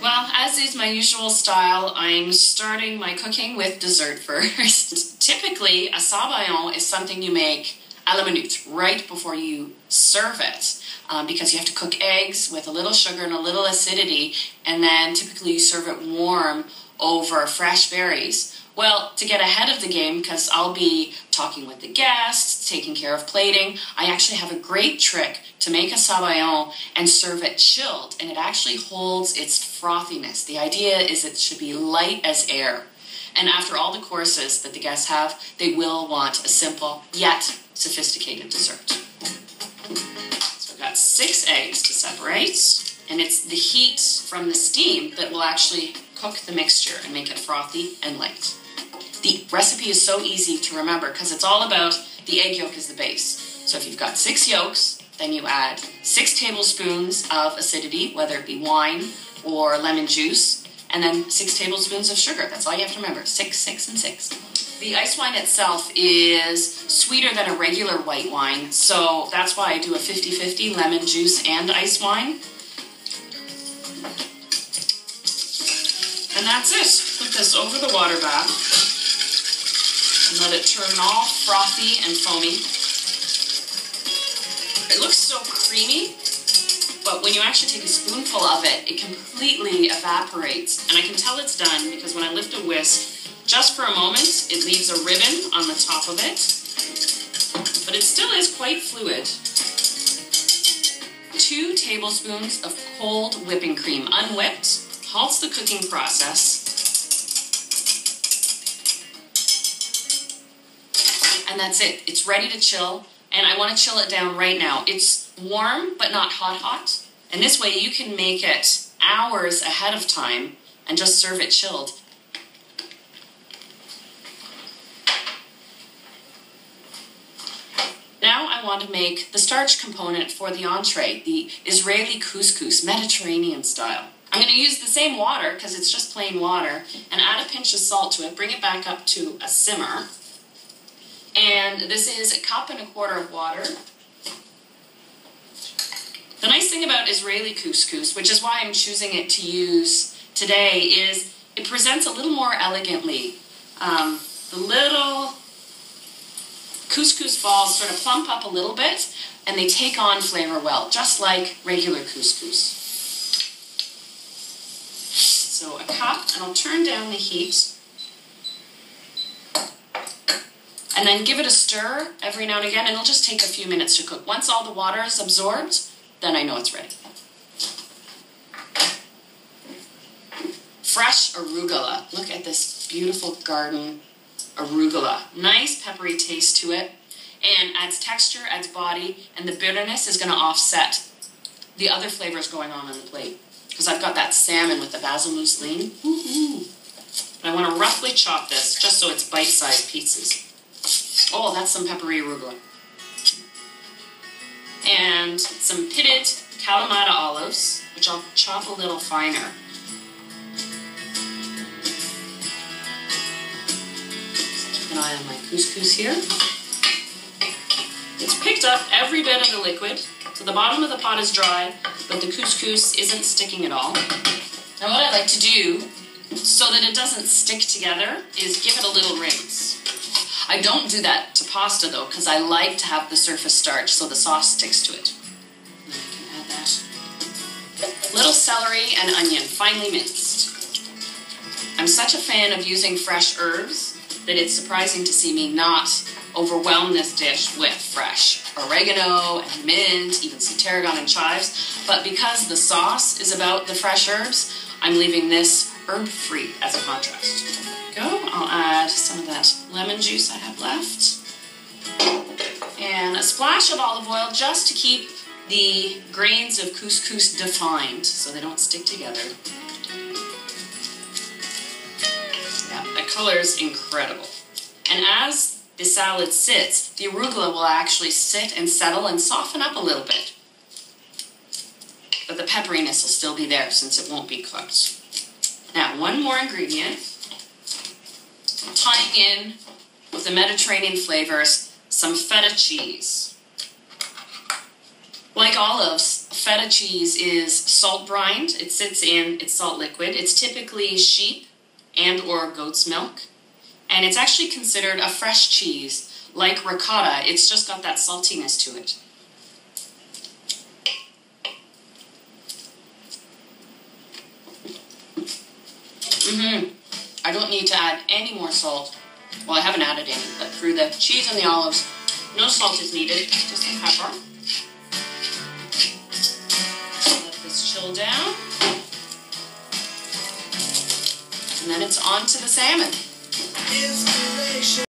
Well, as is my usual style, I'm starting my cooking with dessert first. Typically, a Sabayon is something you make à la minute, right before you serve it, because you have to cook eggs with a little sugar and a little acidity, and then typically you serve it warm over fresh berries. Well, to get ahead of the game, because I'll be talking with the guests, taking care of plating, I actually have a great trick to make a Sabayon and serve it chilled, and it actually holds its frothiness. The idea is it should be light as air. And after all the courses that the guests have, they will want a simple yet sophisticated dessert. So I've got 6 eggs to separate, and it's the heat from the steam that will actually cook the mixture and make it frothy and light. The recipe is so easy to remember because it's all about the egg yolk as the base. So if you've got 6 yolks, then you add 6 tablespoons of acidity, whether it be wine or lemon juice, and then 6 tablespoons of sugar. That's all you have to remember, 6, 6, and 6. The ice wine itself is sweeter than a regular white wine, so that's why I do a 50-50 lemon juice and ice wine. And that's it. Put this over the water bath and let it turn all frothy and foamy. It looks so creamy, but when you actually take a spoonful of it, it completely evaporates. And I can tell it's done because when I lift a whisk, just for a moment, it leaves a ribbon on the top of it, but it still is quite fluid. 2 tablespoons of cold whipping cream, unwhipped, halts the cooking process. And that's it. It's ready to chill, and I want to chill it down right now. It's warm, but not hot. And this way you can make it hours ahead of time and just serve it chilled. Now I want to make the starch component for the entree, the Israeli couscous, Mediterranean style. I'm going to use the same water, because it's just plain water, and add a pinch of salt to it, bring it back up to a simmer. And this is 1.25 cups of water. The nice thing about Israeli couscous, which is why I'm choosing it to use today, is it presents a little more elegantly. The little couscous balls sort of plump up a little bit, and they take on flavor well, just like regular couscous. So 1 cup, and I'll turn down the heat. And then give it a stir every now and again, and it'll just take a few minutes to cook. Once all the water is absorbed, then I know it's ready. Fresh arugula. Look at this beautiful garden arugula. Nice peppery taste to it, and adds texture, adds body, and the bitterness is going to offset the other flavors going on the plate. Because I've got that salmon with the basil mousseline. But I want to roughly chop this just so it's bite-sized pieces. Oh, that's some peppery arugula. And some pitted Kalamata olives, which I'll chop a little finer. Keep an eye on my couscous here. It's picked up every bit of the liquid, so the bottom of the pot is dry, but the couscous isn't sticking at all. Now what I like to do, so that it doesn't stick together, is give it a little rinse. I don't do that to pasta though, because I like to have the surface starch so the sauce sticks to it. And I can add that. Little celery and onion, finely minced. I'm such a fan of using fresh herbs that it's surprising to see me not overwhelm this dish with fresh oregano and mint, even some tarragon and chives. But because the sauce is about the fresh herbs, I'm leaving this herb-free as a contrast. I'll add some of that lemon juice I have left, and a splash of olive oil just to keep the grains of couscous defined so they don't stick together. Yeah, the color is incredible. And as the salad sits, the arugula will actually sit and settle and soften up a little bit. But the pepperiness will still be there since it won't be cooked. Now, one more ingredient. Tying in with the Mediterranean flavors, some feta cheese. Like olives, feta cheese is salt brined. It sits in its salt liquid. It's typically sheep and or goat's milk. And it's actually considered a fresh cheese. Like ricotta, it's just got that saltiness to it. I don't need to add any more salt. Well, I haven't added any, but through the cheese and the olives, no salt is needed, just some pepper. Let this chill down. And then it's on to the salmon.